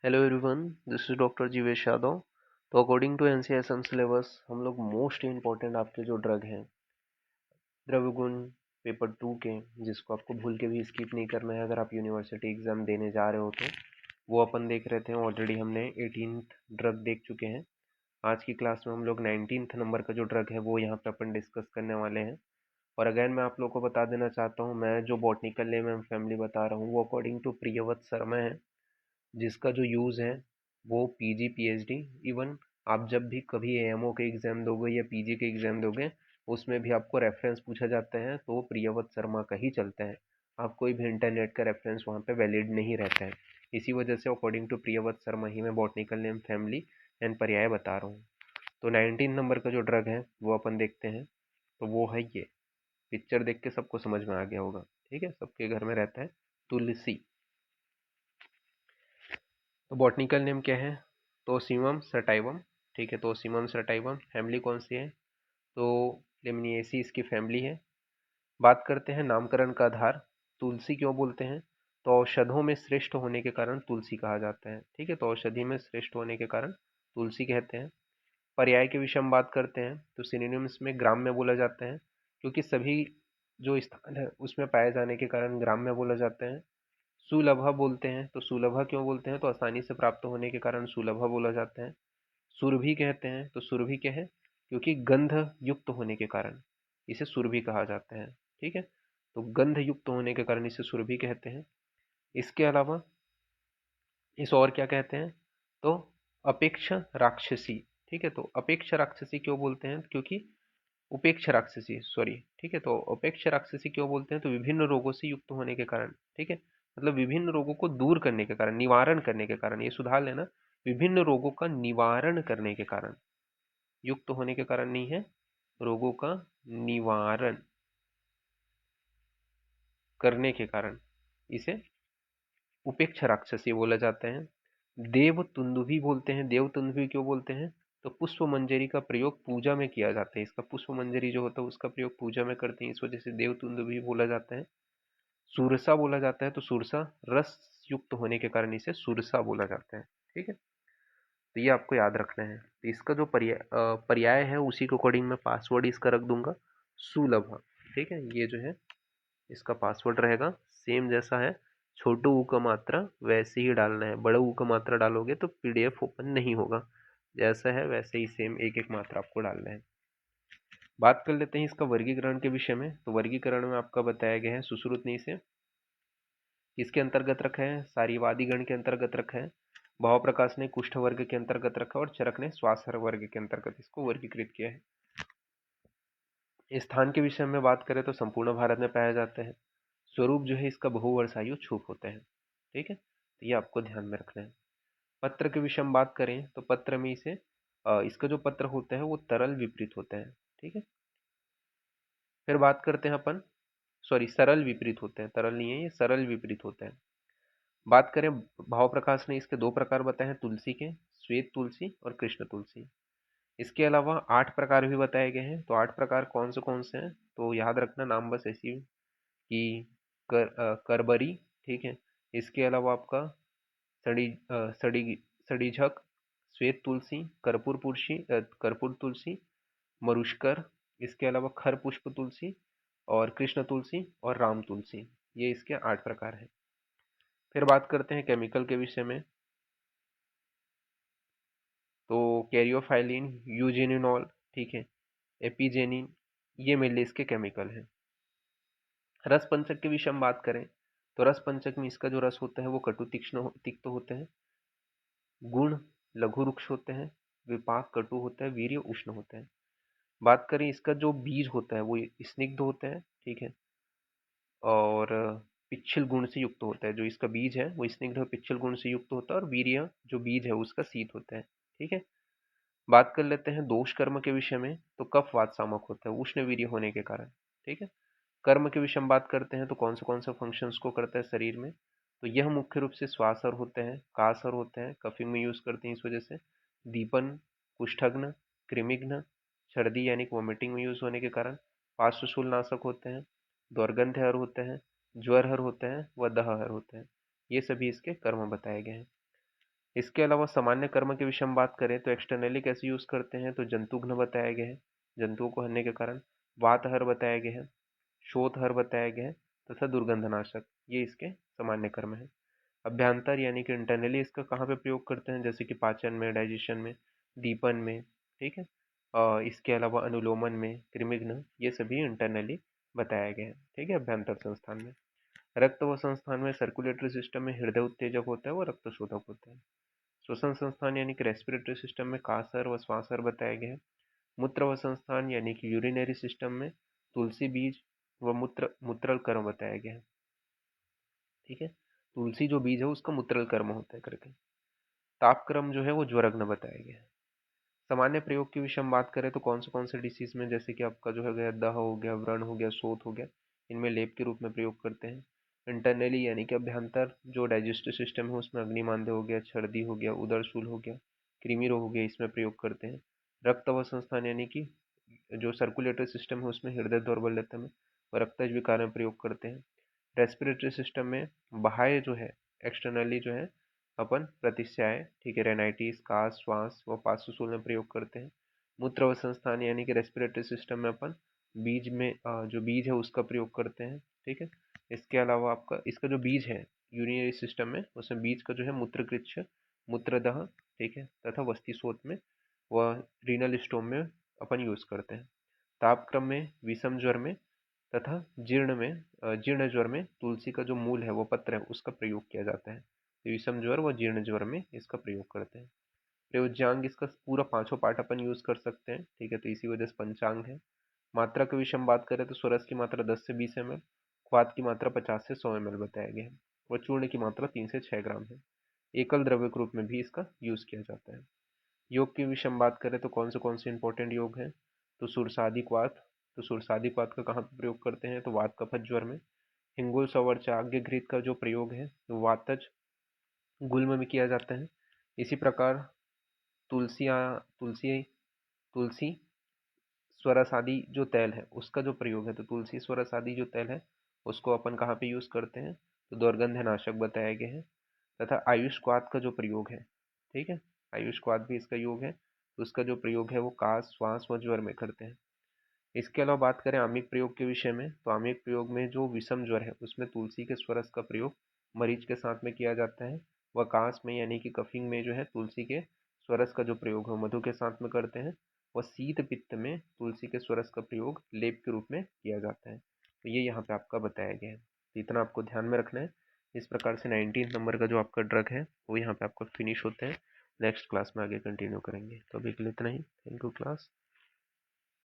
Hello everyone, this is doctor Jeevesh Yadav. तो according to NCSM syllabus हम लोग मोस्ट इम्पॉर्टेंट आपके जो ड्रग हैं द्रव्य गुण पेपर 2 के, जिसको आपको भूल के भी स्किप नहीं करना है अगर आप यूनिवर्सिटी एग्जाम देने जा रहे हो तो वो अपन देख रहे थे। ऑलरेडी हमने 18th ड्रग देख चुके हैं। आज की क्लास में हम लोग 19th नंबर का जो ड्रग है वो यहाँ पे अपन डिस्कस करने वाले हैं। और अगेन मैं आप लोग को बता देना चाहता हूँ, मैं जो बॉटनिकल नेम एंड फैमिली बता रहा हूँ वो अकॉर्डिंग टू प्रियव्रत शर्मा है, जिसका जो यूज़ है वो पीजी पीएचडी। इवन आप जब भी कभी एएमओ के एग्ज़ाम दोगे या पीजी के एग्ज़ाम दोगे उसमें भी आपको रेफरेंस पूछा जाता है तो प्रियव्रत शर्मा का ही चलता है। आप कोई भी इंटरनेट का रेफरेंस वहाँ पे वैलिड नहीं रहता है। इसी वजह से अकॉर्डिंग टू प्रियव्रत शर्मा ही मैं बॉटनिकल नेम फैमिली एंड पर्याय बता रहा हूँ। तो 19 नंबर का जो ड्रग है वो अपन देखते हैं। तो वो है ये, पिक्चर देख के सबको समझ में आ गया होगा। ठीक है, सबके घर में रहता है तुलसी। तो बॉटनिकल नेम क्या है? तोसिमम सटाइवम। ठीक है, तोसिमम सटाइवम। फैमिली कौन सी है? तो लेमिनिएसी इसकी फैमिली है। बात करते हैं नामकरण का आधार। तुलसी क्यों बोलते हैं? तो औषधों में श्रेष्ठ होने के कारण तुलसी कहा जाता है। ठीक है, तो औषधि में श्रेष्ठ होने के कारण तुलसी कहते हैं। पर्याय के विषय में बात करते हैं तो सिनोनिम्स में ग्राम में बोला जाता है, क्योंकि सभी जो स्थान है उसमें पाए जाने के कारण ग्राम में बोला जाता है। सुलभा बोलते हैं तो सुलभा क्यों बोलते हैं? तो आसानी से प्राप्त होने के कारण सुलभा बोला जाता है। सुरभि कहते हैं तो सुरभि क्या है? क्योंकि गंध युक्त होने के कारण इसे सुरभि कहा जाता है। ठीक है, तो गंध युक्त होने के कारण इसे सुरभि कहते हैं। इसके अलावा इस और क्या कहते हैं? तो अपेक्ष राक्षसी। ठीक है, तो अपेक्ष राक्षसी क्यों बोलते हैं? क्योंकि उपेक्ष राक्षसी, सॉरी। ठीक है, तो अपेक्ष राक्षसी क्यों बोलते हैं? तो विभिन्न रोगों से युक्त होने के कारण। ठीक है, मतलब विभिन्न रोगों को दूर करने के कारण, निवारण करने के कारण, ये सुधार लेना, विभिन्न रोगों का निवारण करने के कारण, युक्त होने के कारण नहीं है, रोगों का निवारण करने के कारण इसे उपेक्ष राक्षसी बोला जाता है। देव तुंदुभी बोलते हैं। देव तुंदुभी क्यों बोलते हैं? तो पुष्प मंजरी का प्रयोग पूजा में किया जाता है। इसका पुष्प मंजरी जो होता है उसका प्रयोग पूजा में करते हैं, इस वजह से देव तुंदुभी बोला जाता है। सुरसा बोला जाता है तो सुरसा रस युक्त होने के कारण इसे सुरसा बोला जाता है। ठीक है, तो ये आपको याद रखना है। तो इसका जो पर्याय है उसी के अकॉर्डिंग मैं पासवर्ड इसका रख दूंगा, सुलभ। ठीक है, ये जो है इसका पासवर्ड रहेगा सेम जैसा है। छोटू ऊ का मात्रा वैसे ही डालना है, बड़ा ऊ का मात्रा डालोगे तो पीडीएफ ओपन नहीं होगा। जैसा है वैसे ही सेम एक एक मात्रा आपको डालना है। बात कर लेते हैं इसका वर्गीकरण के विषय में। तो वर्गीकरण में आपका बताया गया है सुश्रुतनी से किसके अंतर्गत रखा है? सारीवादी गण के अंतर्गत रखा है। भाव प्रकाश ने कुष्ठ वर्ग के अंतर्गत रखा और चरक ने स्वासर वर्ग के अंतर्गत इसको वर्गीकृत किया है। स्थान के विषय में बात करें तो संपूर्ण भारत में पाया जाता है। स्वरूप जो है इसका बहुवर्षायु छूप होता है। ठीक है, तो ये आपको ध्यान में रखना है। पत्र के विषय में बात करें तो पत्र में इसे इसका जो पत्र होता है वो तरल विपरीत होता है। ठीक है, फिर बात करते हैं अपन, सॉरी सरल विपरीत होते हैं, तरल नहीं है ये, सरल विपरीत होता है। बात करें भाव प्रकाश ने इसके दो प्रकार बताए हैं तुलसी के, श्वेत तुलसी और कृष्ण तुलसी। इसके अलावा 8 प्रकार भी बताए गए हैं। तो 8 प्रकार कौन से हैं? तो याद रखना नाम बस ऐसी कि करबरी। ठीक है, इसके अलावा आपका सड़ी सड़ी सड़ीझक, श्वेत तुलसी, कर्पूर तुलसी, मरुष्कर, इसके अलावा खर पुष्प तुलसी और कृष्ण तुलसी और राम तुलसी। ये इसके 8 प्रकार हैं। फिर बात करते हैं केमिकल के विषय में। तो कैरियोफाइलिन, यूजेनिनॉल, ठीक है, एपिजेनिन, ये मेनली इसके केमिकल हैं। रस पंचक के विषय में बात करें तो रस पंचक में इसका जो रस होता है वो कटु तीक्ष्ण तिक्त होते हैं, गुण लघु रुक्ष होते हैं, विपाक कटु होता है, वीर्य उष्ण होता है। बात करें इसका जो बीज होता है वो स्निग्ध होता है। ठीक है, और पिच्छल गुण से युक्त होता है। जो इसका बीज है वो स्निग्ध और पिच्छल गुण से युक्त होता है, और वीर्य जो बीज है उसका शीत होता है। ठीक है, बात कर लेते हैं दोष कर्म के विषय में। तो कफ वात सामक होता है उष्ण वीर्य होने के कारण। ठीक है, कर्म के विषय में बात करते हैं तो कौन से फंक्शंस को करता है शरीर में? तो यह मुख्य रूप से श्वासर होते हैं, कासर होते हैं, कफिंग में यूज करते हैं इस वजह से, दीपन, कुष्ठग्न, कृमिघ्न, सर्दी यानी वोमिटिंग में यूज होने के कारण, पार्श्वशूल नाशक होते हैं, दुर्गंधहर होते हैं, ज्वरहर होते हैं व दहहर होते हैं। ये सभी इसके कर्म बताए गए हैं। इसके अलावा सामान्य कर्म के विषय में बात करें तो एक्सटर्नली कैसे यूज करते हैं, तो जंतुघ्न बताया गया है, जंतुओं को हरने के कारण, वातहर बताया गया है, शोथहर बताया गया है तथा दुर्गंधनाशक, ये इसके सामान्य कर्म है। अभ्यंतर यानी कि इंटरनली इसका कहाँ पे प्रयोग करते हैं, जैसे कि पाचन में, डाइजेशन में, दीपन में, ठीक है। इसके अलावा अनुलोमन में, कृमिघ्न, ये सभी इंटरनली बताया गया है, ठीक है, अभ्यंतर संस्थान में। रक्त व संस्थान में सर्कुलेटरी सिस्टम में हृदय उत्तेजक होता है, वो रक्त शोधक होता है। श्वसन संस्थान यानी कि रेस्पिरेटरी सिस्टम में कासर व श्वासर बताया गया है। मूत्र व संस्थान यानी कि यूरिनरी सिस्टम में तुलसी बीज व मूत्रल कर्म बताया गया है, ठीक है। तुलसी जो बीज है उसका मूत्रल कर्म होता है करके। तापक्रम जो है वो ज्वरग्न बताया गया है। सामान्य प्रयोग के विषय में बात करें तो कौन से डिसीज में, जैसे कि आपका जो है गया दह हो गया, व्रण हो गया, शोथ हो गया, इनमें लेप के रूप में प्रयोग करते हैं। इंटरनली यानी कि अभ्यंतर जो डाइजेस्टिव सिस्टम है उसमें अग्निमांद्य हो गया, छर्दी हो गया, उदरशूल हो गया, कृमि रोग हो गया, इसमें प्रयोग करते हैं। रक्त व संस्थान यानी कि जो सर्कुलेटरी सिस्टम है उसमें हृदय दौर्बल्यता में व रक्तज विकार में प्रयोग करते हैं। रेस्पिरेटरी सिस्टम में बाह्य जो है, एक्सटर्नली जो है अपन प्रतिस्याय, ठीक है, रेनाइटिस, कास, श्वास व पार्श्वसूल में प्रयोग करते हैं। मूत्र व संस्थान यानी कि रेस्पिरेटरी सिस्टम में अपन बीज में जो बीज है उसका प्रयोग करते हैं, ठीक है। इसके अलावा आपका इसका जो बीज है यूरिनरी सिस्टम में, उसमें बीज का जो है मूत्रकृच्छ, मूत्रदह, ठीक है, तथा वस्तिशोथ में व रीनल स्टोम में अपन यूज करते हैं। तापक्रम में, विषम ज्वर में तथा जीर्ण ज्वर में तुलसी का जो मूल है वो पत्र है उसका प्रयोग किया जाता है। तो विषम ज्वर व जीर्ण ज्वर में इसका प्रयोग करते हैं। प्रयोज्यांग इसका पूरा पांचों पार्ट अपन यूज कर सकते हैं, ठीक है, तो इसी वजह से पंचांग है। मात्रा के विषय में बात करें तो स्वरस की मात्रा 10 से 20 ml, क्वाथ की मात्रा 50 से 100 ml बताया गया है, और चूर्ण की मात्रा 3 से 6 ग्राम है। एकल द्रव्य के रूप में भी इसका यूज किया जाता है। योग के विषय में बात करें तो कौन से इंपॉर्टेंट योग हैं, तो सुरसादी क्वाथ, तो सुरसादी क्वाथ का कहाँ पे प्रयोग करते हैं, तो वात कफत ज्वर में। हिंगुल सवर्च आग्य घृत का जो प्रयोग है वो वातज गुल्म में किया जाता है। इसी प्रकार तुलसी तुलसी स्वरस आदि जो तैल है उसका जो प्रयोग है, तो तुलसी स्वरस आदि जो तैल है उसको अपन कहाँ पे यूज करते हैं, तो दुर्गंध नाशक बताया गया है। तथा आयुष क्वाथ का जो प्रयोग है, ठीक है, आयुष क्वाथ भी इसका योग है, तो उसका जो प्रयोग है वो कास, श्वास व ज्वर में करते हैं। इसके अलावा बात करें आमिक प्रयोग के विषय में, तो आमिक प्रयोग में जो विषम ज्वर है उसमें तुलसी के स्वरस का प्रयोग मरीज के साथ में किया जाता है। व कास में यानी कि कफिंग में जो है तुलसी के स्वरस का जो प्रयोग है मधु के साथ में करते हैं। व शीत पित्त में तुलसी के स्वरस का प्रयोग लेप के रूप में किया जाता है। तो ये यहाँ पे आपका बताया गया है, तो इतना आपको ध्यान में रखना है। इस प्रकार से 19 नंबर का जो आपका ड्रग है वो यहाँ पे आपका फिनिश होता है। नेक्स्ट क्लास में आगे कंटिन्यू करेंगे, तो अभी के लिए इतना ही। Thank you class.